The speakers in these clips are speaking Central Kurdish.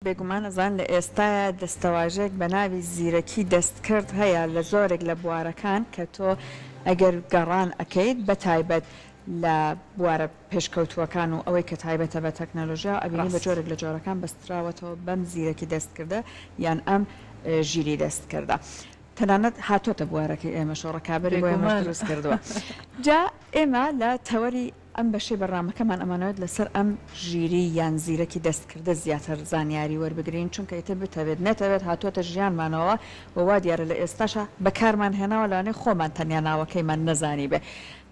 بێگومان ئەزان لە ئێستاە دەستەواژێک بە ناوی زیرەکی دەستکرد هەیە لە زۆرێک لە بوارەکان کە تۆ ئەگەر گەڕان ئەەکەیت بە تایبەت لە بوارە پێشکەوتووەکان و ئەوەی کە تایبەتە بە تەکنەلۆژیا ئەبینی بە جۆرێک لە جۆرەکان بەستراوەتەوە بەم زیرەکی دەستکردە یان ئەم ژیری دەستکردە. تەنانەت هاتۆتە بوارەکەی ئێمە شۆڕەکابری بۆ ئێمە دروست کردووە. جا ئێمە لە تەوەری ئەم بەشەی بەڕامەکەمان ئەمانەوێت لەسەر ئەم ژیری یان زیرەکی دەستکردە زیاتر زانیاری وەربگرین چونکە ئیتر بتەوێت نەتەوێت هاتوۆتە ژیانمانەوە ووا دیارە لە ئێستاشە بەکارمان هێناوە لەوانەیە خۆمان تەنیا ناوەکەیمان نەزانی بێ.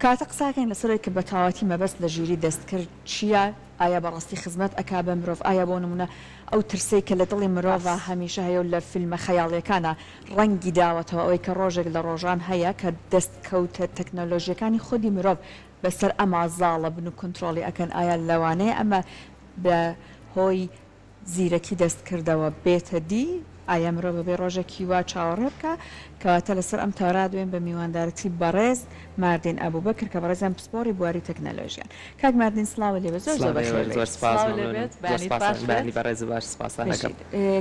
کاتە قساکەین لەسەرێک کە بە تاواتی مەبەست لە ژیری دەستکرد چییە؟ ئایا بەڕاستی خزمەت ئەکا بە مرۆڤ؟ ئایا بۆ نمونە ئەو ترسەی کە لە دڵی مرۆڤە هەمیشە هەیە و لە فیلمە خەیاڵیەکانە ڕەنگی داوەتەوە ئەوەی کە ڕۆژێک لە ڕۆژان هەیە کە دەستکەوتە تەکنۆلۆژیەکانی خودی مرۆڤ بەسەر ئەما زاڵە بن و کنترۆلی ئەکەن. ئایا لەوانەیە ئەمە بە هۆی زیرەکی دەستکردەوە بێتە دی؟ ئایا مرۆڤ بەبێ ڕۆژێکی وا چاوەڕێ بکە؟ کەواتە لەسەر ئەم تەورا دوێن بە میواندارەتی بەڕێز ماردین ئەبوبەکر کە بەڕێزیان پسپۆری بواری تەکنەلۆژیان. کاک ماردین سڵاوە لێبێ، زۆر زۆر بەخێر.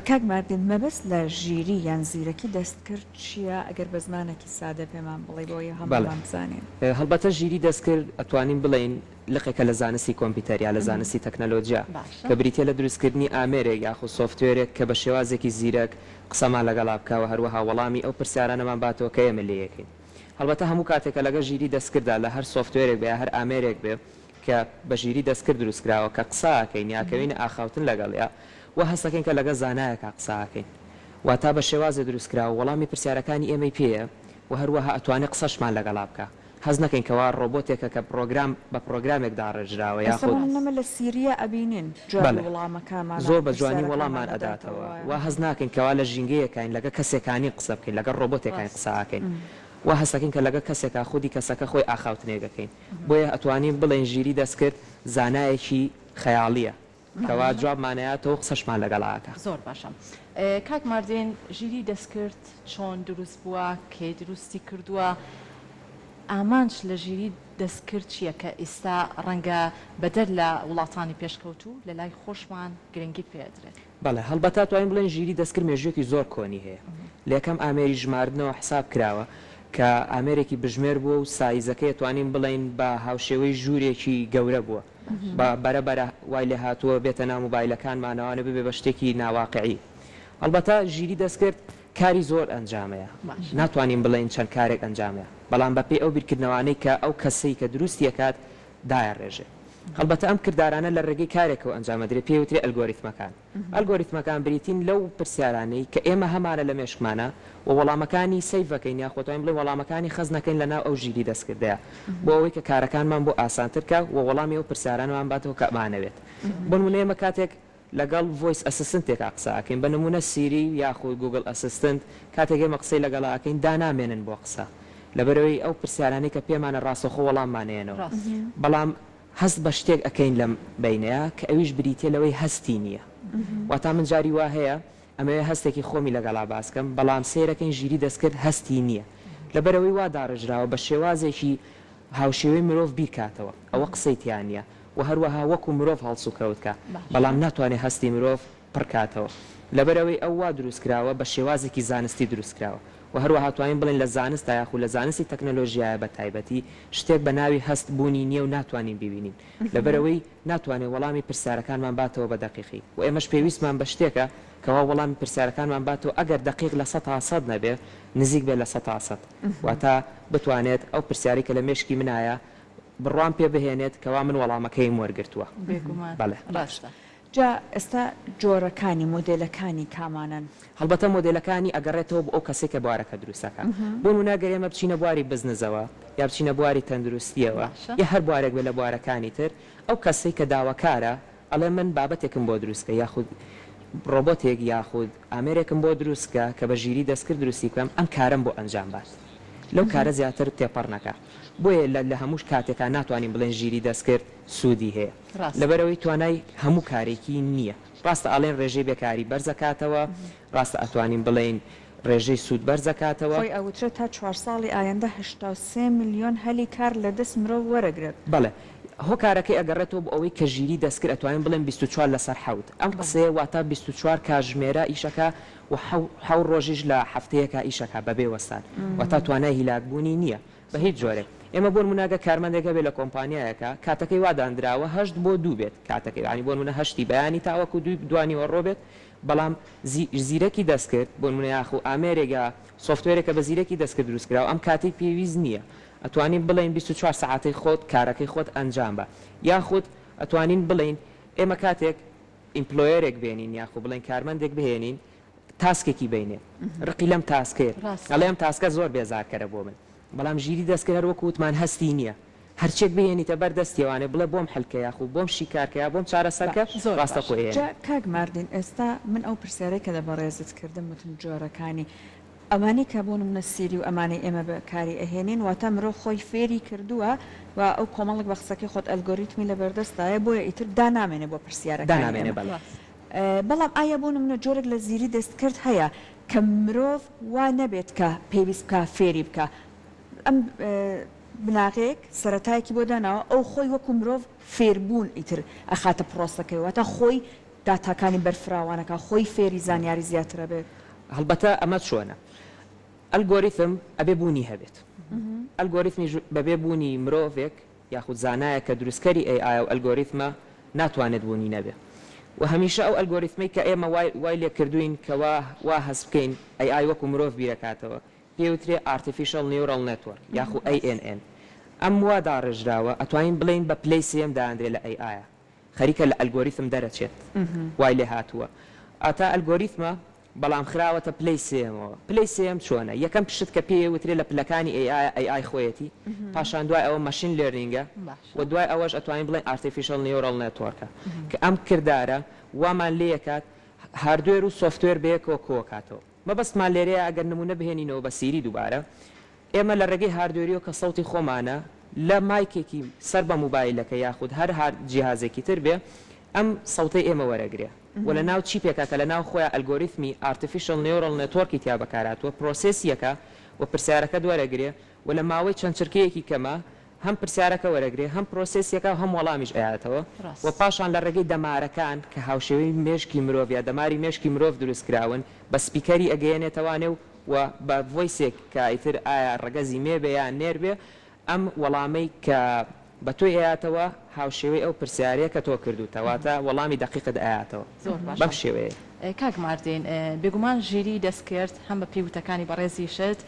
کاک ماردین مەبەست لە ژیری یان زیرەکی دەستکرد چییە؟ ئەگەر بە زمانێکی سادە پێمان بڵێ بۆیە هەموومان بزانین. هەڵبەتە ژیری دەستکرد ئەتوانین بڵێین لقێکە لە زانستی کۆمپیوتەریا لە زانستی تەکنەلۆجیا کە بریتە لە دروستکردنی ئامێرێک یاخود سۆفتوێرێک کە بە شێوازێکی زیرەک قسەمان لەگەڵا بکەوە هەروەها وەڵامی ئەو پرسیارانەمان باتەوە کە ئێمە لێ یەکەین. هەڵبەتە هەموو کاتێکە لەگە ژیری دەستکردا لە هەر سۆفتوێرێک بێ هەر ئامێرێک بێ کە بە ژیری دەستکرد دروستکراوە کە قساکەین یاکەوین ئاخاوتن لەگەڵیا و هەستەکەین کە لەگە زانایەکە قساکەین واتا بە شێوازە دروستکراوە وەڵامی پرسیارەکانی ئێمەی پێیە و هەروەها ئەتوانێت قسەشمان لەگەڵا بکە. هەز نەکەین کەوا ڕۆبۆتێکە کە بە پرۆگرامێک داڕێژراوە یاخودمە لە سیریە ئەبینین وەڵامەکانمان زۆر بە جوانی وەڵاممان ئەداتەوە و هەز ناکەین کەوا لە ژینگەیەکین لەگە کەسێکانی قسە بکەین لەگە ڕۆبۆتێکانی قساکەین و هەستەکەین کە لەگە کەسێکا خودی کەسەکە خۆی ئاخاوتنێگەکەین. بۆیە ئەتوانین بڵێن ژیری دەستکرد زانایەکی خەیاڵیە کەوا جوابمانەیەتەوە قسەشمان لەگەڵاکە. زۆر باشە. کاک ماردین ژیری دەستکرد چۆن دروست بووە، کێ دروستی کردووە؟ ئامانج لە ژیری دەستکرد چییە کە ئێستا ڕەنگە بەدەر لە وڵاتانی پێشکەوتوو لە لای خۆشمان گرنگی پێدرێت؟ بەڵێ هەڵبەتا توانین بڵێن ژیری دەستکرد مێژوویەکی زۆر کۆنی هەیە. لە یەکەم ئامێری ژماردنەوە حساب کراوە کە ئامێرێکی بژمێر بووە و سایزەکەی توانین بڵێن بە هاوشێوەی ژوورێکی گەورە بووە بە بەرەبەرە وای لێ هاتووە بێتە ناو مۆبایلەکانمانەوانە ببێ بە شتێکی ناواقعی. هەڵبەتا ژیری دەستکرد کاری زۆر ئەنجامەیە، ناتوانین بڵێن چەند کارێک ئەنجامەیە، بەڵام بەپێی ئەو بیرکردنەوەی کە ئەو کەسەی کە دروستیەکات دایە ڕێژێ. هەڵبەتە ئەم کردارانە لە ڕێگەی کارێکەوە ئەنجامەدرێت پێوترێ ئەلگۆریتمەکان. ئەلگۆریتمەکان بریتین لەو پرسیارانەی کە ئێمە هەمانە لە مێشکمانە و وەڵامەکانی سەیڤەکەین یاخۆتوانین بڵێ وەڵامەکانی خەز نەکەین لەناو ئەو ژیری دەستکردەیە بۆ ئەوەی کە کارەکانمان بۆ ئاسانتر کە و وەڵامی ئەو پرسیارانمان باتەوە کە ئەمانەوێت. بۆ نمونە ئێمە کاتێک لەگەڵ ڤۆیس ئەسیستنتێکا قساکەین بە نمونە سیری یاخود گوگل ئەسیستنت کاتێک ئێمە قسەی لەگەڵاکەین دانامێنن بۆ قسە لەبەرەوەی ئەو پرسیارانەی کە پێمانە ڕاستەخۆ وەڵاممانێنەوە. بەڵام هەست بە شتێک ئەەکەین لەم بینەیە کە ئەویش بریتێ لەوەی هەستی نییە. واتا من جاری وا هەیە ئەمەوێ هەستێکی خۆمی لەگەڵا باسکەم بەڵام سیرەکەین ژیری دەستکرد هەستی نییە لەبەرەوەی وا داڕژراوە بە شێوازێکی هاوشێوەی مرۆڤ بیرکاتەوە ئەوە قسەی تیانە و هەروەها وەکو مرۆڤ هەڵسوکەوتکە بەڵام ناتوانێت هەستی مرۆڤ پڕکاتەوە لەبەرەوەی ئەو وا دروستکراوە بە شێوازێکی زانستی دروستکراوە و هەروەها توانین بڵێن لە زانست یاخود لە زانستی تەکنەلۆژیایە بە تایبەتی شتێک بە ناوی هەست بوونی نییە و ناتوانین ببینین لەبەرەوەی ناتوانێت وەڵامی پرسیارەکانمان باتەوە بە دقیقی و ئێمەش پێویستمان بە شتێکە کەوا وەڵامی پرسیارەکانمان باتەوە ئەگەر دقیق لە 100% نەبێ نزیک بێت لە 100% واتە بتوانێت ئەو پرسیاری کە لە مێشکی منایە بڕوان پێ بهێنێت کەوا من وەڵامەکەیم وەرگرتووە. بەڵێ باشە. جا ئێستا جۆرەکانی مۆدێلەکانی کامانن؟ هەڵبەتە مۆدێلەکانی ئەگەڕێتەوە بۆ ئەو کەسێک کە بوارەکە دروستەکە بۆ نمونەگەر ئێمە بچینە بواری بزنسەوە یا بچینە بواری تەندروستیەوە یا هەر بوارێک بێ لە بوارەکانی تر ئەو کەسەی کە داواکارە ئەڵێ من بابەتێکم بۆ دروستکە یاخود ڕۆبۆتێک یاخود ئامێرێکم بۆ دروستکە کە بە ژیری دەستکرد دروستی بکەم ئەم کارم بۆ ئەنجام بات لەو کارە زیاتر تێپەڕ نەکە بۆیە لە هەمووش کاتێکا ناتوانین بڵێن ژیری دەستکرد سوودی هەیە لەبەرەوەی توانای هەموو کارێکی نییە ڕاستە ئاڵێن ڕێژەی بێکاری بەرزەکاتەوە ڕاستە ئەتوانین بڵێن ڕێژەی سوود بەرزەکاتەوە خۆی ئەوترێت تا 4 ساڵی ئایندە 83 میلیۆن هەلی کار لە دەست مرۆڤ وەرەگرێت. بەڵێ هۆکارەکەی ئەگەڕێتەوە بۆ ئەوەی کە ژیری دەستکرد ئەتوانین بڵێن 24 لەسەر حەوت ئەم قسەیە واتە 24 کاتژمێرە ئیشەکە و حەو ڕۆژیش لە هەفتەیەکە ئیشەکە بەبێ وەستان واتە توانای هیلاکبوونی نییە بە هیچ جۆرێک ئێمە بۆ نمونەگە کارمەندێکە بێت لە کۆمپانیایەکە کاتەکەی وادانراوە 8 بۆ 2 بێت کاتەکەی ینی بۆ نمونە 8 بەیانی تاوەکو دوانی وەڕۆ بێت بەڵام زیرەکی دەستکرد بۆ نمونە یاخو ئامێرێکە سوفتوێرێکە بە زیرەکی دەستکرد دروستکراوە ئەم کاتی پێویست نییە ئەتوانین بڵین 24 ساعتی خۆت کارەکەی خۆت ئەنجام بە یاخود ئەتوانین بڵین ئێمە کاتێک ئیمپلۆیەرێک بێنین یاخو بڵین کارمەندێک بهێنین تاسکێکی بینێ ڕقی لەم تاسکێت ئەڵێم تاسکە زۆر بێزارکەرە بۆ من بەڵام ژیری دەستکرد هەروەکو وتمان هەستی نییە هەرچێک بهێنیتە بەر دەستیوانێ بڵێ بۆم هەلکە یاخو بۆم شیکارکەیە بۆم چارەسەرکە ڕاستە خۆیە کاک ماردین ئێستا من ئەو پرسیارەی کە لە بەڕێزت کردم وتم جۆرەکانی ئەمانی کە بۆ منە سیری و ئەمانەی ئێمە بەکاری ئەهێنین واتە مرۆ خۆی فێری کردووە و ئەو کۆمەڵک بە قسەکەی خۆت ئەلگۆریتمی لە بەردەستایە بۆیە ئیتر دانامێنێ بۆ پرسیارەکان بەڵام ئایا بۆ منە جۆرێک لە زیری دەستکرد هەیە کە مرۆڤ وا نەبێت کە پێویست بکە فێری بکە ئەم بناغێک سەرەتایەکی بۆ داناوە ئەو خۆی وەکو مرۆڤ فێربوون ئیتر ئەخاتە پرۆسەکەی واتە خۆی داتاکانی بەرفراوانەکە خۆی فێری زانیاری زیاترە بێت هەڵبەتە ئەمە چۆنە ئەلگۆریتم ئەبێ بوونی هەبێت ئەلگۆریتمی بەبێ بوونی مرۆڤێک یاخود زانایە کە دروستکەری AI و ئەلگۆریتمە ناتوانێت بوونی نەبێت و هەمیشە ئەو ئەلگۆریتمی کە ئێمە وای لێ کردوین کەوا وا هەست بکەین AI وەکو مرۆڤ بیرەکاتەوە پێوترێ Artificial Neural Network یاخو ANN ئەم وا داڕژراوە ئەتوانین بڵین بە پلەی سێم داهاندرێت لە AI خەریکە لە ئەلگۆریتم دەرەچێت وای لێ هاتووە ئاتا ئەلگۆریتمە بەڵام خراوەتە پلەی سێمەوە پلەی سێم چۆنە یەکەم پشت کە پێوترێ لە پلەکانی AI خۆیەتی پاشان دوای ئەوە ماشین لێرنینگە و دوای ئەوەش ئەتوانین بڵێن Artificial Neural Network کە ئەم کردارە وامان لێ یەکات هاردوێر و سوفتوێر بەیەکەوە کۆکاتەوە مەبەستمان لێرەیە ئەگەر نمونە بهێنینەوە بە سیری دووبارە ئێمە لە ڕێگەی هاردوێریەوە کە سەوتی خۆمانە لە مایکێکی سەر بە موبایلەکە یاخود هەر جیهازێکی تر بێ ئەم سەوتەی ئێمە وەرەگرێ و لە ناو چیپێکە کە لە ناو خۆیان ئەلگۆریتمی Artificial Neural Network تا بەکاراتوە پرۆسسیەکە و پرسیارەکە دووەرەگرێ و لە ماوەی چەند چرکەیەکی کەمە هەم پرسیارەکە وەرەگرێ هەم پرۆسسیەکە هەم وەڵامیش ئااتەوە و پاشان لە ڕێگەی دەمارەکان کە هاوشێوەی مێشکی مرۆڤ یا دەماری مێشکی مرۆڤ دروستکراون بە سپیکەری ئەگەیەنێتەوانێ و بە ڤۆیسێک کە ئیتر ئایا ڕگەزی مێبێ یان نێربێ ئەم وەڵامەی کە بە تۆی ئااتەوە هاوشێوەی ئەو پرسیارەیە کە تۆ کردوتەواتە وەڵامی دقیقت ئااتەوە بەم شێوەیە کاک ماردین بێگومان ژیری دەستکرد هەم بە پێوتەکانی بەڕێزیشت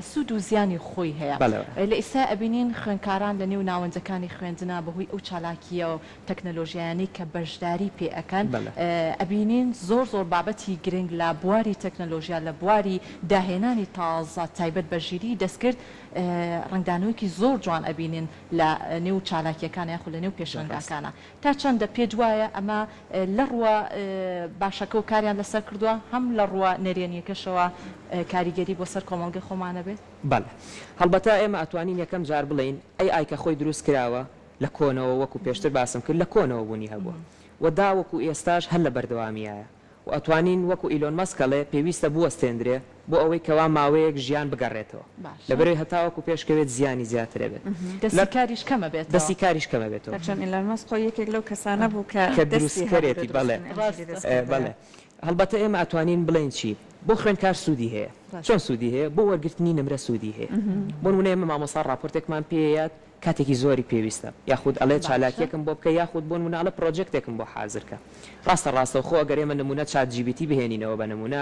سوود و زیانی خۆی هەیە لە ئێستا ئەبینین خوێندکاران لە نێو ناوەندەکانی خوێندنە بەهۆی ئەو چالاکیە و تەکنەلۆژیانی کە بەشداری پێ ئەەکەن ئەبینین زۆر بابەتی گرنگ لە بواری تەکنەلۆژیا لە بواری داهێنانی تازە تایبەت بە ژیری دەستکرد ڕنگدانەوەیکی زۆر جوان ئەبینین لە نێو چالاکیەکان یاخود لە نێو پێشەنگاکانە تا چەندە پێ وایە ئەمە لە ڕوە باشەکە و کاریان لەسەر کردووە هەم لە ڕوە نەرێنیەکەشەوە کاریگەری بۆ سەر کۆمەڵگە خۆمانە بێت بەڵێ هەڵبەتە ئێمە ئەتوانین یەکەم جار بڵین AI کە خۆی دروست کراوە لە کۆنەوە وەکو پێشتر باسم کرد لە کۆنەوە بوونی هەبووە و داوەکو ئێستاش هەر لە بەردەوامیایە و ئەتوانین وەکو ئیلۆن مەسکەڵێ پێویستە بوەستێنرێ بۆ ئەوەی کەوا ماوەیەک ژیان بگەڕێتەوە لەبەرەوەی هەتاوەکو پێشکەوێت زیانی زیاترە بێت دەستی کاریش کەمە بێت دەستی کاریش کەمە بێتەوە چەند ئیلۆن مەسک خۆی یەکێک لەو کەسانە بوو کە دروستکەرێتی بەڵێ هەڵبەتە ئێمە ئەتوانین بڵین چی بۆ خوێندکار سوودی هەیە چۆن سوودی هەیە بۆ وەرگرتنی نمرە سوودی هەیە بۆ نمونە ئێمە مامۆستا ڕاپۆرتێکمان پێیات کاتێکی زۆری پێویستە یاخود ئەڵێ چالاکیەکم بۆ بکە یاخود بۆ نمونە ئەڵە پرۆجێکتێکم بۆ حازرکە ڕاستە خۆ ئەگەر ئێمە نمونە ChatGPT بهێنینەوە بە نمونە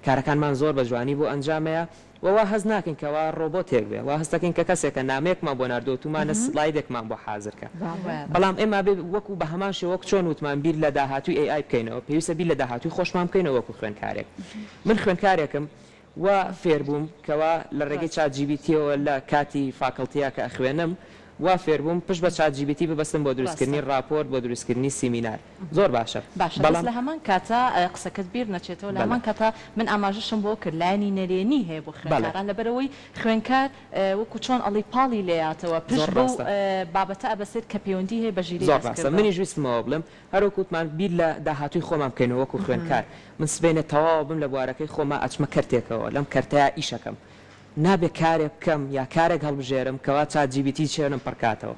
کارەکانمان زۆر بە جوانی بۆ ئەنجامەیە وەوا هەز ناکەین کەوا ڕۆبۆتێک بێ وا هەستەکەین کە کەسێکە نامەیەکمان بۆ ناردۆتومانە سلایدێکمان بۆ حازرکە بەڵام ئێمە بێ وەکو بە هەمان شێوەک چۆن وتمان بیر لە داهاتووی AI بکەینەوە پێویستە بیر لە داهاتووی خۆشمان بکەینەوە وەکو خوێندکارێک من خوێندکارێکم و فێربووم کەوا لە ڕێگەی ChatGPTەوە لە کاتی فاکڵتیا کە ئەخوێنم وا فێربووم پشت بە ChatGPT ببەستم بۆ دروستکردنی راپۆرت بۆ دروستکردنی سیمینار زۆر باشە بەڵام لە هەمان کاتە قسەکەت بیر نەچێتەوە لە هەمان کاتە من ئاماژەشم بۆ کرد لایانی نەرێنی هەیە بۆ خوێندکاران لەبەرەوەی خوێندکار وەکو چۆن ئەڵی پاڵی لێیاتەوە پشت بۆ بابەتە ئەبەسێت کە پەیوەندی هەیە بە ژیری دەستکردن منیش ویستمەوە بڵم هەروکوتمان بیر لە داهاتووی خۆمان بکەینەوە وەکو خوێندکار من سبەینە تەواو بم لە بوارەکەی خۆما ئەچمە کەرتێکەوە لەم کەرتەیە ئیشەکەم نابێ کارێک بکەم یا کارێک هەڵبژێرم کەوا ChatGPT چێنم پڕکاتەوە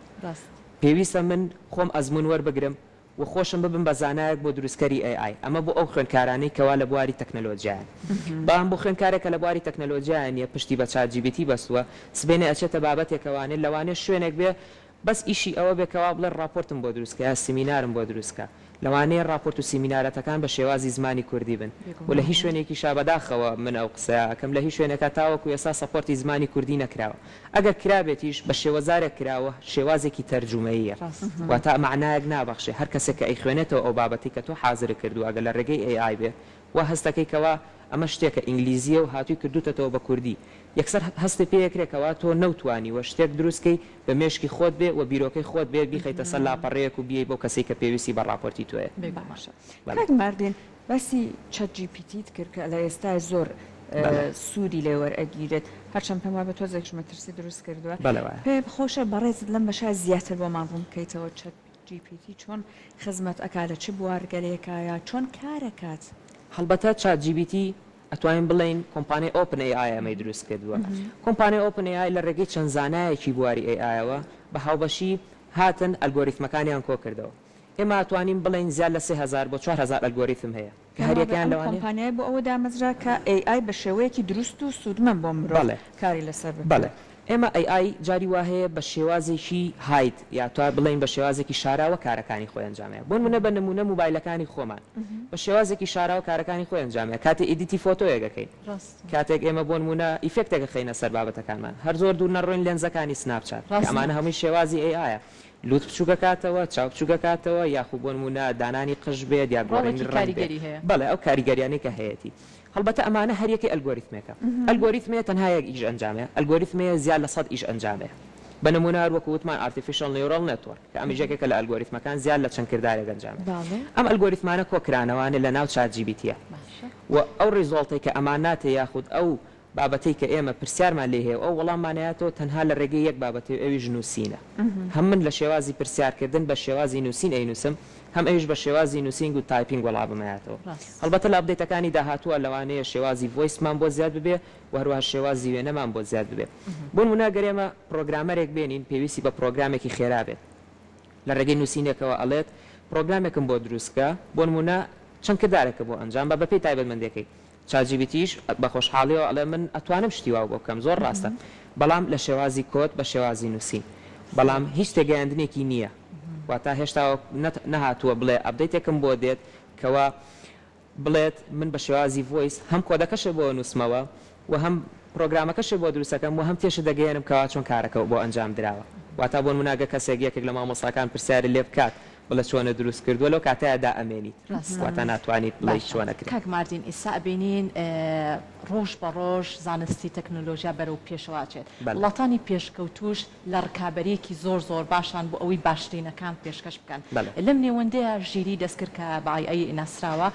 پێویستە من خۆم ئەزمون وەربگرم و خۆشم ببم بە زانایەک بۆ دروستکەری AI ئەمە بۆ ئەو خوێنکارانەی کەوا لە بواری تەکنەلۆژیایان بەڵام بۆ خوێنکارێکە لە بواری تەکنەلۆژیایان نیە پشتی بە ChatGPT بەستووە سبێنێ ئەچێتە بابەتێکەوانێت لەوانێ شوێنێک بێ بەس ئیشی ئەوە بێکەوە بڵێ راپۆرتم بۆ دروستکە یا سیمینارم بۆ دروستکە لەوانەیە راپۆرت و سیمینارەتەکان بە شێوازی زمانی کوردی بن و لە هیچ شوێنێکی شابەداخەوە من ئەو قسەکەم لە هیچ شوێنێکە تاوەکو ئێستا سەپۆرتی زمانی کوردی نەکراوە ئەگەر کرابێتیش بە شێوەزارێک کراوە شێوازێکی تەرجومەیە واتە معنایەک نابەخشێ هەر کەسێک کە ئەی خوێنێتەوە ئەو بابەتی کە تۆ حازر کردو ئەگەر لە ڕێگەی AI بێ و هەستەکەیکەوە ئەمە شتێکە ئینگلیزیە و هاتووی کردوتەوە بە کوردی یەکسەر هەستی پێیەکرێکەوە تۆ نەوتوانی وە شتێک دروستکەی بە مێشکی خۆت بێ و بیرۆکەی خۆت بێ بیخەیتە سەر لاپەڕەیەک و بیەی بۆ کەسێک کە پێویستی بە راپۆرتی توێ کاک ماردین باسی ChatGPT کرد کە لە ئێستا زۆر سوودی لێ وەرئەگیرێت هەرچەند پێم وابێت تۆزێکش مەترسی دروست کردووە پێ خۆشە بەڕێزت لەم بەشە زیاتر بۆمان ڕوون بکەیتەوە ChatGPT چۆن خزمەت ئەکا لە چ بوارگەرێکایە چۆن کارەکات هەڵبەتە ChatGPT ئەتوانین بڵین کۆمپانیای OpenAI ئەمەی دروست کردووە کۆمپانیای OpenAI لە ڕێگەی چەند زانایەکی بواری AIەوە بە هاوبەشی هاتن ئەلگۆریتمەکانیان کۆ کردەوە ئێمە ئەتوانین بڵین زیاد لە 3000 بۆ 4000 ئەلگۆریتم هەیە کە هەریەکەیان لەوانەیە کۆمپانیای بۆ ئەوە دامەزرا کە AI بە شێوەیەکی دروست و سوودمەند بۆ مرۆڤ کاری لەسەر بڵێ ئێمە AI جاری وهەیە بە شێوازێکی هایت یا تا بڵین بە شێوازێکی شاراوە کارەکانی خۆی ئەنجامەیە بۆ منە بە نمونە موبایلەکانی خۆمان بە شێوازێکی شاراوە کارەکانی خۆی ئەنجامەیە کاتێ ئیدیتی فۆتۆیەکەین کاتێک ئێمە بۆ نمونە ئیفێکتێکە خەینە سەر بابەتەکانمان هەر زۆر دوور نەڕۆین لێنزەکانی سناپچات ئەمانە هەمووی شێوازی AI لوت بچووکەکاتەوە چاو بچووکەکاتەوە یاخو بۆ نمونە دانانی قژ بێت یا گۆڕینی ڕەنگ بەڵێ ئەو کاریگەریانەی کە هەیەی هەڵبەتە ئەمانە هەریەکی ئەلگۆریتمێکە ئەلگۆریتمەیە تەنها یەک ئیش ئەنجامەیە ئەلگۆریتمەیە زیاد لە 100 ئیش ئەنجامەیە بە نمونە وەکو وتمان ئارتیفیشەل نیورال نێتوەرک کە ئەمیژێکێکە لە ئەلگۆریتمەکان زیاد لە چەند کردارێک ئەنجامێت ئەم ئەلگۆریتمانە کۆکرانەوانە لە ناو ChatGPTە و ئەو ریزۆڵتی کە ئەماناتە یاخود ئەو بابەتەی کە ئێمە پرسیارمان لێ هەیە ئەو وەڵاممانایەتەوە تەنها لە ڕێگەی یەک بابەتی ئەویش نووسینە هەم من لە شێوازی پرسیارکردن بە شێوازی نووسین ئەینووسم هەم ئەویش بە شێوازی نووسینگ و تایپینگ وەڵاممایەتەوە هەڵبەتە لە ئەپدەیتەکانی داهاتووە لەوانەیە شێوازی ڤۆیسمان بۆ زیاد ببێ و هەروەها شێوازی وێنەمان بۆ زیاد ببێ بۆ نمونە گەرێمە پرۆگرامەرێک بێنین پێویستی بە پرۆگرامێکی خێرا بێت لە ڕێگەی نووسینێکەوە ئەڵێت پرۆگرامێکم بۆ دروستکە بۆ نمونە چەند کردارێکە بۆ ئەنجام بە بەپێی تایبەتمەندێکەی ChatGPTیش بە خۆشحاڵیەوە ئەڵێ من ئەتوانم شتی وا بۆ بکەم زۆر ڕاستە بەڵام لە شێوازی کۆت بە شێوازی نووسین بەڵام هیچ تێگەیاندنێکی نییە واتە هێشتا نەهاتووە بڵێ ئەپدەیتێکم بۆ دێت کەوا بڵێت من بە شێوازی ڤۆیس هەم کۆدەکەشە بۆ نووسمەوە و هەم پرۆگرامەکەشە بۆ دروستەکەم و هەم تێشە دەگەێنم کەوا چۆن کارەکە بۆ ئەنجام درراوە واتە بۆ مناگە کەسێک یەکێک لە مامۆستاکان پرسیاری لێ بکات بڵە چۆنە دروست کردووە لەو کاتەیەدا ئەمێنیت واتە ناتوانیت بڵێ چۆنەکرێت کاک ماردین ئێستا ئەبینین ڕۆژ بە ڕۆژ زانستی تەکنۆلۆژیا بەرەو پێشەواچێت وڵاتانی پێشکەوتوش لە ڕکابەرێکی زۆر باشان بۆ ئەوەی باشترینەکان پێشکەش بکەن لەم نێوەندەیە ژیری دەستکرد کە بەعی ناسراوە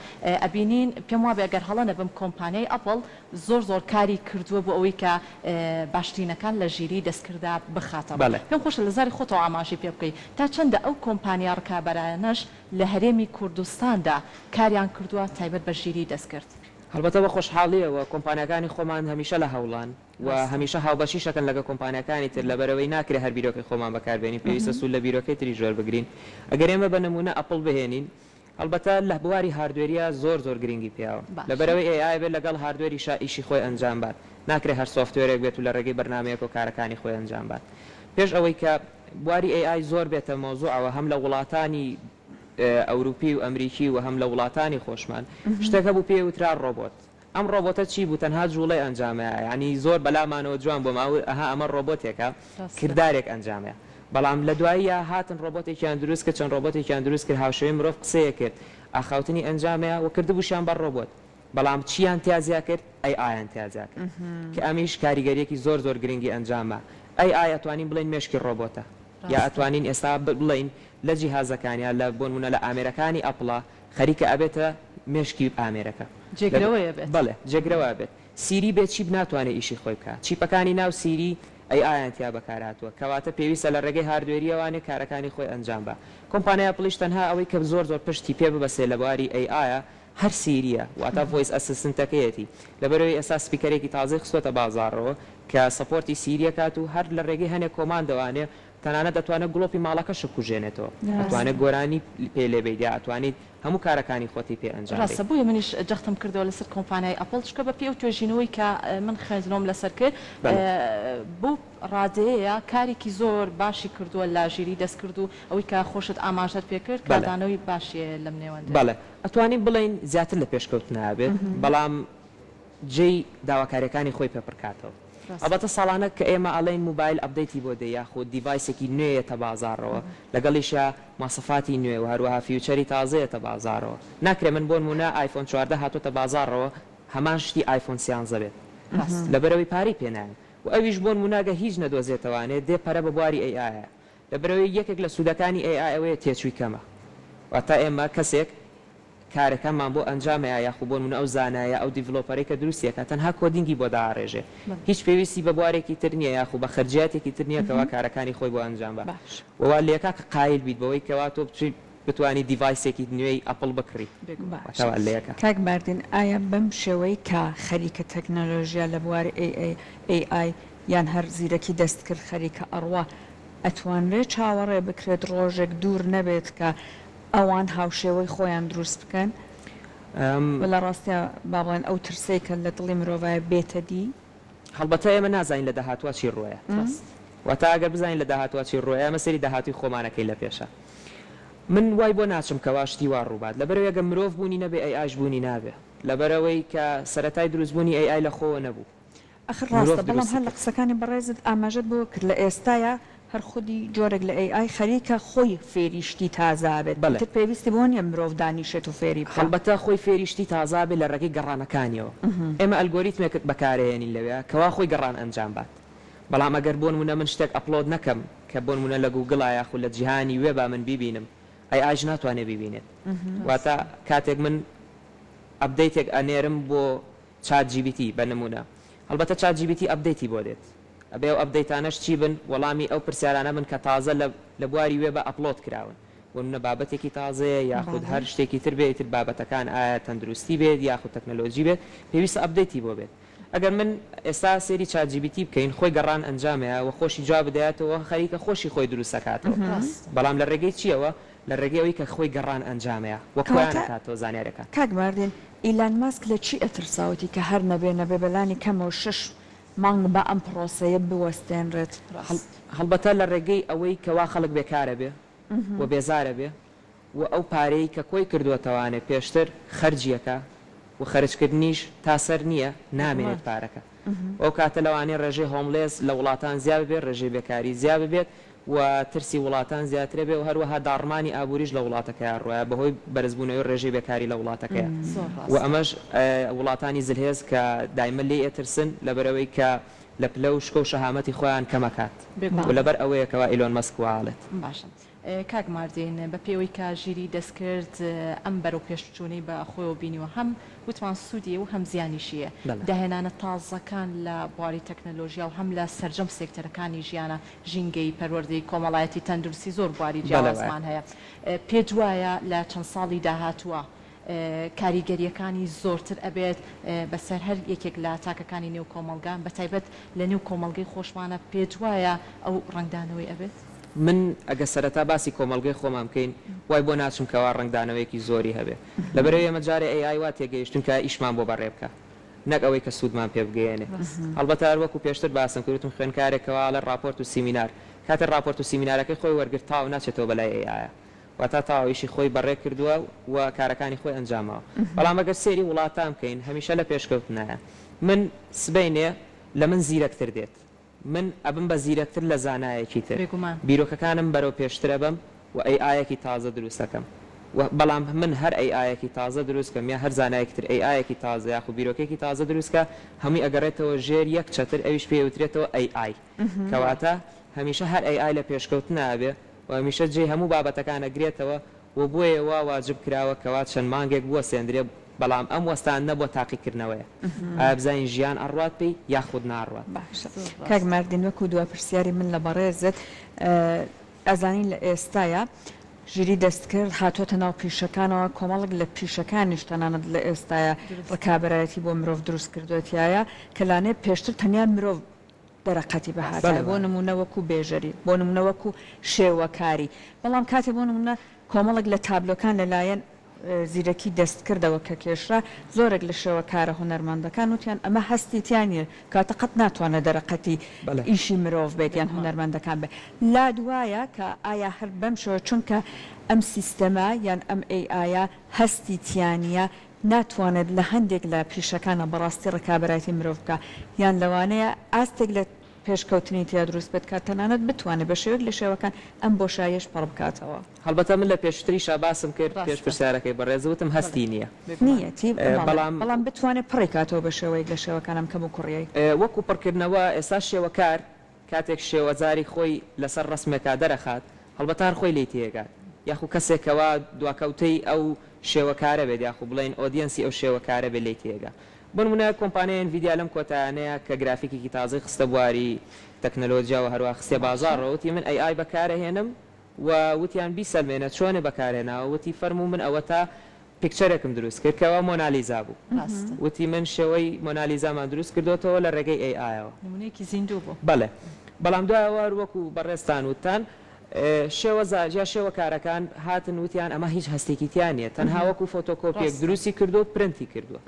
ئەبینین پێم وابێ ئەگەر هەڵە نەبم کۆمپانیای ئەپڵ زۆر کاری کردووە بۆ ئەوەی کە باشترینەکان لە ژیری دەستکردا بخاتەوە پێم خۆشە لە زاری خۆتەوە ئاماژی پێ بکەیت تا چەندە ئەو کۆمپانیا ڕکابەرانەش لە هەرێمی کوردستاندا کاریان کردووە تایبەت بە ژیری دەستکرد هەڵبەتە بە خۆشحاڵیەوە کۆمپانیەکانی خۆمان هەمیشە لە هەوڵان و هەمیشە هاوبەشیشەکەن لەگە کۆمپانیەکانی تر لەبەرەوەی ناکرێت هەر بیرۆکەی خۆمان بەکاربێنین پێویستە سوود لە بیرۆکەی تری ژۆر بگرین ئەگەر ئێمە بە نمونە ئەپڵ بهێنین هەڵبەتە لە بواری هاردوێریە زۆر گرنگی پیاوە لەبەرەوەی AI بێت لەگەڵ هاردوێری ئیشی خۆی ئەنجام بات ناکرێت هەر سۆفتوێرێک بێت و لە ڕێگەی بەرنامەیەک و کارەکانی خۆی ئەنجام بات پێش ئەوەی کە بواری AI زۆر بێتە مۆزوعەوە هەم لە وڵاتانی ئەوروپی و ئەمریکی و هەم لە وڵاتانی خۆشمان شتێکە بوو پێی وترا ڕۆبۆت ئەم ڕۆبۆتە چی بوو تەنها جوڵەی ئەنجامەیە ینی زۆر بەلامانەوە جوان بۆ ماوە ئەمە ڕۆبۆتێکە کردارێک ئەنجامەیە بەڵام لە دواییە هاتن ڕۆبۆتێکیان دروست کە چەند ڕۆبۆتێکیان دروست کرد هاوشێوی مرۆڤ قسەیە کرد ئاخاوتنی ئەنجامەیە و کردبووشیان بە ڕۆبۆت بەڵام چیان تیازیا کرد ئایان تیازیا کرد کە ئەمیش کاریگەریەکی زۆر گرنگی ئەنجامە ئەتوانین بڵین مێشکی ڕۆبۆتە یا ئەتوانین ئێستا بڵین لە جیهازەکانیان لە بۆ نمونە لە ئامێرەکانی ئەپڵە خەریکە ئەبێتە مێشکی ئامێرەکە بڵێ جێگرەوە بێت سیری بێت چی ناتوانێت ئیشی خۆی بکات چیپەکانی ناو سیری ئایانتیا بەکارهاتوە کەواتە پێویستە لە ڕێگەی هاردوێریەوانێ کارەکانی خۆی ئەنجام بە کۆمپانیا پلیش تەنها ئەوەی کە زۆر پشتی پێ ببەسێ لە بواری AI هەر سیریە واتە ڤۆیس ئەسیستنتەکەیەتی لەبەرەوەی ئێستا سپیکەرێکی تازەی خستۆتە بازاڕەوە کە سەپۆرتی سیریە کات و هەر لە ڕێگەی هەنێک کۆماندەوانێ تەنانەت دەتوانێت گڵۆپی ماڵەکەش کوژێنێتەوە ئەتوانێت گۆرانی پێ لێبێدا ئەتوانیت هەموو کارەکانی خۆتی پێ ئەنجام ڕاستە بووە منیش جەختم کردەوە لەسەر کۆمپانیای ئەپڵ چکە بە پێ و توێژینەوەی کە من خوێندنەوەم لەسەر کرد بۆ ڕادەیە کارێکی زۆر باشی کردووە لە ژیری دەست کرد و ئەوەی کە خۆشت ئاماژەت پێ کرد کادانەوەی باشیە لەم نێوەندە بەڵێ ئەتوانین بڵین زیاتر لە پێشکەوت نابێت بەڵام جێی داواکاریەکانی خۆی پێپڕکاتەوە ئەبەتە ساڵانە کە ئێمە ئەڵین موبایل ئەبدەیتی بۆ دەی یاخود دیڤایسێکی نوێیەتە بازارڕەوە لەگەڵیشە ماسەفاتی نوێ و هەروەها فیوچەری تازەیەتە بازارەوە ناکرێ من بۆ نمونە ئایفۆن 14 هاتوۆتە بازارڕەوە هەمان شتی ئایفۆن 13 بێت لەبەرەوەی پاری پێنایە و ئەویش بۆ نموناگە هیچ نەدۆزێتەوانێت دێ پەرە بە بواری AI لەبەرەوەی یەکێک لە سوودەکانی AI ئەوەیە تێچووی کەمە واتە ئێمە کەسێک کارەکەمان بۆ ئەنجامەیە یاخود بۆ منە ئەو زانایە ئەو دیڤلۆپەرێک کە دروستیەکە تەنها کۆدینگی بۆ داڕێژێ هیچ پێویستی بە بوارێکی تر نییە یاخود بە خەرجیاتێکی تر نییە کەوا کارەکانی خۆی بۆ ئەنجام بە ووا لێکا کە قایل بیت بەوەی کەوا تۆ بچیت بتوانی دیڤایسێکی نوێی ئەپڵ بکڕی لێکە کاک ماردین ئایا بەم شێوەی کە خەریکە تەکنەلۆژیا لە بواری AI یان هەر زیرەکی دەست کرد خەریکە ئەڕوا ئەتوانرێت چاوەڕێ بکرێت ڕۆژێک دوور نەبێت کە ئەوان هاوشێوەی خۆیان دروست بکەن لە ڕاستە با بڵێن ئەو ترسەی کە لە دڵی مرۆڤایە بێتە دی هەڵبەتە ئێمە نازانین لە داهاتوە چی ڕۆیە واتە ئەگەر بزانین لە داهاتوە چی ڕۆیە ئەمە سەری داهاتوی خۆمانەکەی لە پێشە من وای بۆ ناچم کەوا شتی وا ڕووبات لەبەرەوەی ئەگەر مرۆڤ بوونی نەبێ ئەیاش بوونی نابێ لەبەرەوەی کە سەرەتای دروستبوونی AI لە خۆوە نەبوو ئەخر ڕاستە بەڵام هەر لە قسەکانی بەڕێزت ئاماژەت بۆ کرد لە ئێستاە هەر خودی جۆرێک لە AI خەریکە خۆی فێریشتی تازا بێت تر پێویستی بۆ نیە مرۆڤ دانیشێت و فێری هەڵبەتە خۆی فێریشتی تازا بێت لە ڕێگەی گەڕانەکانیەوە ئێمە ئەلگۆریتمێکت بەکارێنین لەوێ کەوا خۆی گەڕان ئەنجام بات بەڵام ئەگەر بۆ نمونە من شتێک ئەپلۆد نەکەم کە بۆ نمونە لە گوگڵا یاخود لە جیهانی وێ با من بیبینم AI ناتوانێت بیبینێت واتە کاتێک من ئەپدەیتێک ئەنێرم بۆ ChatGPT بە نمونە هەڵبەتە ChatGPT ئەپدەیتی بۆ دێت ئەبێ ئەو ئەپدەیتانەش چی بن وەڵامی ئەو پرسیارانە من کە تازە لە بواری وێ بە ئەپلۆد کراون ومنە بابەتێکی تازەیە یاخود هەر شتێکی تر بێت بابەتەکان ئایا تەندروستی بێت یاخود تەکنەلۆژی بێت پێویستە ئەپدەیتی بۆ بێت ئەگەر من ئێستا سێری ChatGPT بکەین خۆی گەڕان ئەنجامەیە و خۆشی جواب بدەیاتەوە خەریکە خۆشی خۆی دروستەکاتەوە بەڵام لە ڕێگەی چیەوە لە ڕێگەیەوەی کە خۆی گەڕان ئەنجامەیە وەکویانەکاتەوە زانیارەکە کاک ماردین ئیلان ماسک لە چی ئەترساوتی کە هەر نەبێ بەلانی کەمەوە 6 مانگ بە ئەم پرۆسەیە بوەستێنرێت هەڵبەتە لە ڕێگەی ئەوەی کەوا خەڵک بێکارە بێ و بێزارە بێ و ئەو پارەی کە کۆی کردووەتەوانێت پێشتر خەرجیەکە و خەرجکردنیش تاسەر نییە نامێنێت پارەکە ئەو کاتە لەوانەیە ڕێژەی هۆملێس لە وڵاتان زیاد بێت ڕێژەی بێکاری زیاد بێت و ترسی وڵاتان زیاترە بێ و هەروەها داڕمانی ئابووریش لە وڵاتەکەیان ڕۆیە بەهۆی بەرزبوونەوەی ڕێژەی بێکاری لە وڵاتەکەیە و ئەمەش وڵاتانی زلهێز کە دایمە لێ ئێترسن لەبەرەوەی کە لە پلە و شکە و شەهامەتی خۆیان کەمەکات و لەبەر ئەوەیەکەوە ئیلۆن مەسک واڵێت باشە کاک ماردین بە پێوەی کە ژیری دەستکرد ئەم بەرەو پێشچوونەی بە خۆیەوە بینیوە هەم وتوان سوودیە و هەم زیانیشیە داهێنانە تازەکان لە بواری تەکنەلۆژیا و هەم لە سەرجەم سێکتەرەکانی ژیانە ژینگەی پەروەردەی کۆمەڵایەتی تەندروستی زۆر بواری جیاوازمان هەیە پێت وایە لە چەند ساڵی داهاتووە کاریگەریەکانی زۆرتر ئەبێت بەسەر هەر یەکێک لە تاکەکانی نێو کۆمەلگان بە تایبەت لە نێو کۆمەلگەی خۆشمانە پێت وایە ئەو ڕنگدانەوەی ئەبێت من ئەگە سەرەتا باسی کۆمەلگەی خۆمان بکەین وای بۆ ناچم کەوا ڕنگدانەوەیەکی زۆری هەبێ لەبەرەوەی ئێمە جارێ AI وا تێگەیشتون کە ئیشمان بۆ بەڕێ بکە نەک ئەوەی کە سوودمان پێ بگەێنێ هەڵبەتە هەر وەکو پێشتر باسم کردتم خوێنکارێکەوە لە راپۆرت و سیمینار کاتە راپۆرت و سیمینارەکەی خۆی وەرگرت تاو ناچێتەوە بەلای AI واتە تاویشی خۆی بەڕێ کردووە و کارەکانی خۆی ئەنجامەوە بەڵام ئەگەر سێری وڵاتان بکەین هەمیشە لە پێشکەوتنایە من سبەینێ لە من زیرەکتر دێت من ئەبم بە زیرەکتر لە زانایەکی تر بیرۆکەکانم بەرەو پێشترە بم و AI تازە دروستەکەم بەڵام من هەر AI تازە دروستکەم یا هەر زانایەکتر AI تازە یاخو بیرۆکێکی تازە دروستکە هەمووی ئەگەڕێتەوە ژێر یەک چەتر ئەویش پێوترێتەوە AI کەواتە هەمیشە هەر AI لە پێشکەوت نابێ و هەمیشە جێ هەموو بابەتەکانە گرێتەوە و بۆیە وا واجب کراوە کەوات چەند مانگێک بووە سێندرێ بەڵام ئەم وەستان نەبووە تاقیکردنەوەیە ئابزین ژیان ئەڕات پێی یاخود ناڕات کاک ماردین وەکو دووە پرسیاری من لە بەڕێزت ئەزانین لە ئێستاە ژیری دەستکرد هاتوۆتە ناو پیشەکانەوە کۆمەڵک لە پیشەکانیش تەنانەت لە ئێستاە ڕکابەتی بۆ مرۆڤ دروست کردوێتیایە کە لانێ پێشتر تەنیا مرۆڤ دەرەقەتی بەهاتە بەڵێ، بۆ نمونە وەکو بێژەری بۆ نمونە وەکو شێوەکاری بەڵام کاتێ بۆ نمونە کۆمەڵک لە تابلۆکان لەلایەن زیرەکی دەستکردەوە کە کێشرا زۆرێک لە شێوەکارە هوەرمەندەکان وتیان ئەمە هەستیتیانە کاتە قەت ناتوانە دەرەقەتی بەڵێ. ئیشی مرۆڤ بێت یان هوەرمەندەکان بێت لا دوایە کە ئایا هەر بەم شێوە چونکە ئەم سیستەما یان ئەم ئەیە هەستیتیانە ناتوانێت لە هەندێک لە پیشەکانە بەڕاستی ڕکابەتی مرۆڤ بکە یان لەوانەیە ئاستێک لە پێشکەوتنی تیا دروست بێت کە تەنانەت بتوانێت بە شێوەیەک لە شێوەکان ئەم بۆشایش پڕ بکاتەوە. هەڵبەتە من لە پێشتریشا باسم کرد پێش پرسیارەکەی بەڕێزەوتم هەستی نییە نیەتی بەڵام بتوانێت پڕی کاتەوە بە شێوەیەک لە شێوەکانم کەم و کوڕیایی وەکو پڕکردنەوە ئێستا شێوەکار کاتێک شێوەزاری خۆی لەسەر ڕسمێکا دەرەخات هەڵبەتار خۆی لی تێگات یاخو کەسێکەوە دواکەوتەی ئەو شێوەکارە بێت یاخو بڵین ئۆدیەنسی ئەو شێوەکارە بێ لی تێگا بنمونە کۆمپانیای ڤیدیا لەم کۆتایانەیە کە گرافیکێکی تازی خستە بواری تەکنەلۆجیاوە هەروە خستێ بازاڕەوە وتی من ئەی بەکارەهێنم و وتیان بیسەلمێنە چۆنێ بەکارهێناوە وتی فەرموو من ئەوە تا پیکچەرێکم دروست کرد کەەوە مۆنالیزا بوو وتی من شێوەی مۆنالیزامان دروست کردوتەوە لە ڕێگەی ئایەوە نمونەیەکی زیندوو بوو بەڵێ بەڵام دوایەوە وەکو بەڕێستان وتان شێوە زاجیا شێوە کارەکان هاتن وتیان ئەمە هیچ هەستێکی تیانە تەنها وەکو فۆتۆکۆپیەک دروستی کردو پرنتی کردووە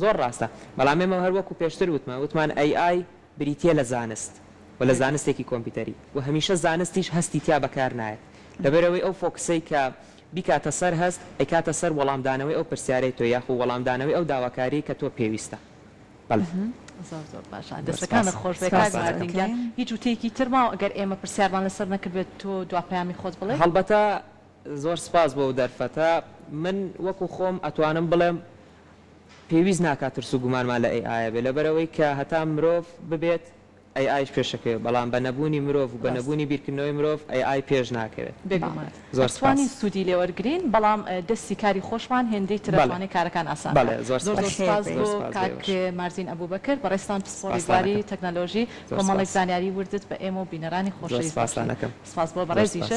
زۆر ڕاستە بەڵام ئێمە هەر وەکو پێشتر وتمان ئەی بریتە لە زانست و لە زانستێکی کۆمپیوتەری و هەمیشە زانستیش هەستی تیا بەکار نایێت لەبەرەوەی ئەو فۆکسەی کە بیکاتە سەر هەست ئەیکاتە سەر وەڵامدانەوەی ئەو پرسیارەی تۆ یاخو وەڵامدانەوەی ئەو داواکاری کە تۆ پێویستە بەڵێ زۆر باشە دەستەکانت خۆش بێکارگەیان هیچ وتەیەکی ترماوە ئەگەر ئێمە پرسیارمان لەسەر نەکردێت تۆ دواپەیامی خۆت بڵێ هەڵبەتە زۆر سپاس بۆ دەرفەتە من وەکو خۆم ئەتوانم بڵێم پێویست ناکات ترس و گومانمان لە ئەیە بێ لەبەرەوەی کە هەتا مرۆڤ ببێت ئایش پێشەکەوێت بەڵام بە نەبوونی مرۆڤ و بە نەبوونی بیرکردنەوەی مرۆڤ ئای پێش ناکەوێت زۆر توانی سوودی لێوەرگین بەڵام دەستی کاری خۆشمان هێندەی ترەوانی کارەکان ئاسان زۆر سپاس بۆ کاک مارزین ئەبوبەکر بەڕێستان پسپۆڕیواری تەکنەلۆژی کۆمەڵێک زانیاری وردت بە ئێمە و بینەرانی خۆشەویست سپاسانەکەم سپاس بۆ بەڕێزیشت